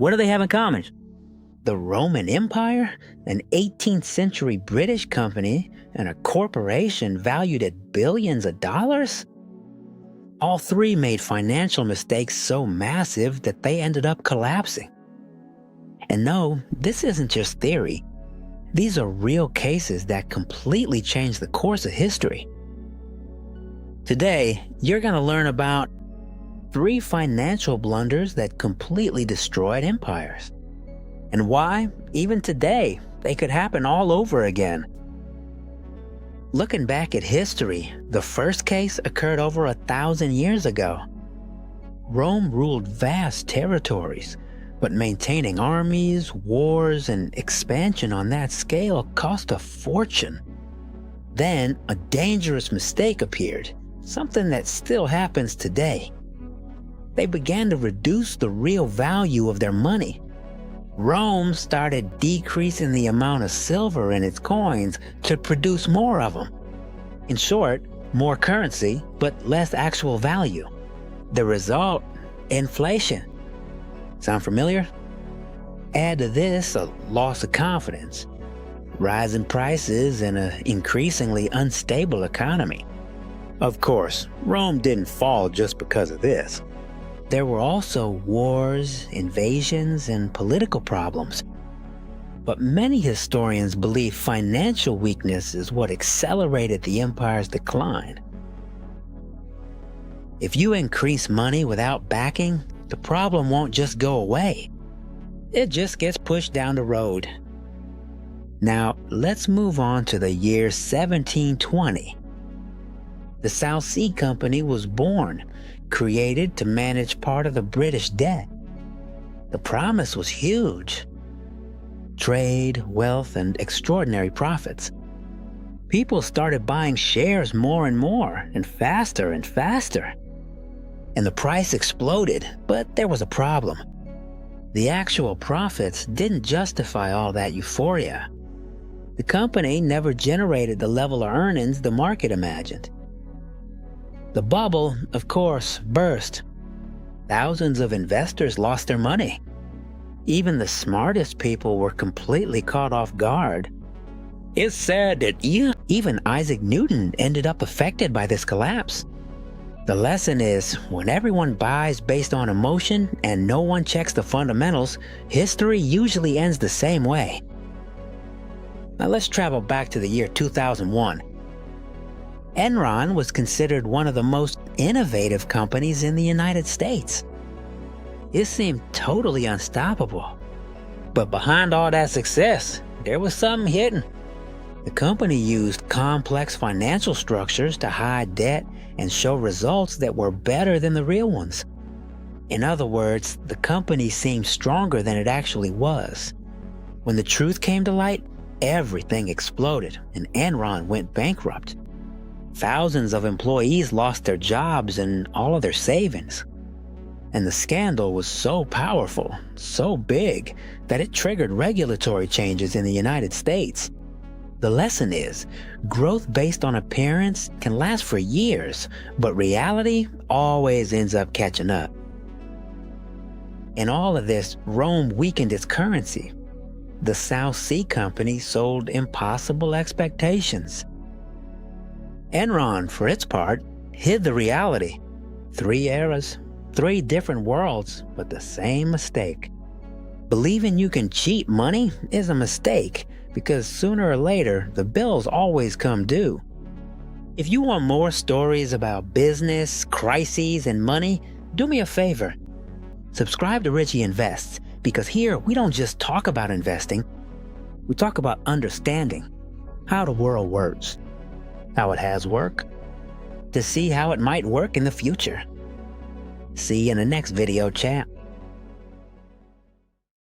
What do they have in common? The Roman Empire, an 18th century British company, and a corporation valued at billions of dollars? All three made financial mistakes so massive that they ended up collapsing. And no, this isn't just theory. These are real cases that completely changed the course of history. Today, you're going to learn about 3 financial blunders that completely destroyed empires, and why, even today, they could happen all over again. Looking back at history, the first case occurred over 1,000 years ago. Rome ruled vast territories, but maintaining armies, wars, and expansion on that scale cost a fortune. Then, a dangerous mistake appeared, something that still happens today. They began to reduce the real value of their money. Rome started decreasing the amount of silver in its coins to produce more of them. In short, more currency, but less actual value. The result, inflation. Sound familiar? Add to this a loss of confidence, rising prices, and an increasingly unstable economy. Of course, Rome didn't fall just because of this. There were also wars, invasions, and political problems. But many historians believe financial weakness is what accelerated the empire's decline. If you increase money without backing, the problem won't just go away. It just gets pushed down the road. Now, let's move on to the year 1720. The South Sea Company was born, created to manage part of the British debt. The promise was huge. Trade, wealth, and extraordinary profits. People started buying shares more and more, and faster and faster. And the price exploded, but there was a problem. The actual profits didn't justify all that euphoria. The company never generated the level of earnings the market imagined. The bubble, of course, burst. Thousands of investors lost their money. Even the smartest people were completely caught off guard. It's said that even Isaac Newton ended up affected by this collapse. The lesson is, when everyone buys based on emotion and no one checks the fundamentals, history usually ends the same way. Now let's travel back to the year 2001. Enron was considered one of the most innovative companies in the United States. It seemed totally unstoppable. But behind all that success, there was something hidden. The company used complex financial structures to hide debt and show results that were better than the real ones. In other words, the company seemed stronger than it actually was. When the truth came to light, everything exploded and Enron went bankrupt. Thousands of employees lost their jobs and all of their savings. And the scandal was so powerful, so big, that it triggered regulatory changes in the United States. The lesson is, growth based on appearance can last for years, but reality always ends up catching up. In all of this, Rome weakened its currency. The South Sea Company sold impossible expectations. Enron, for its part, hid the reality. 3 eras, 3 different worlds, but the same mistake. Believing you can cheat money is a mistake, because sooner or later, the bills always come due. If you want more stories about business, crises, and money, do me a favor. Subscribe to Richie Invests, because here we don't just talk about investing, we talk about understanding how the world works, how it has worked, to see how it might work in the future. See you in the next video, chat.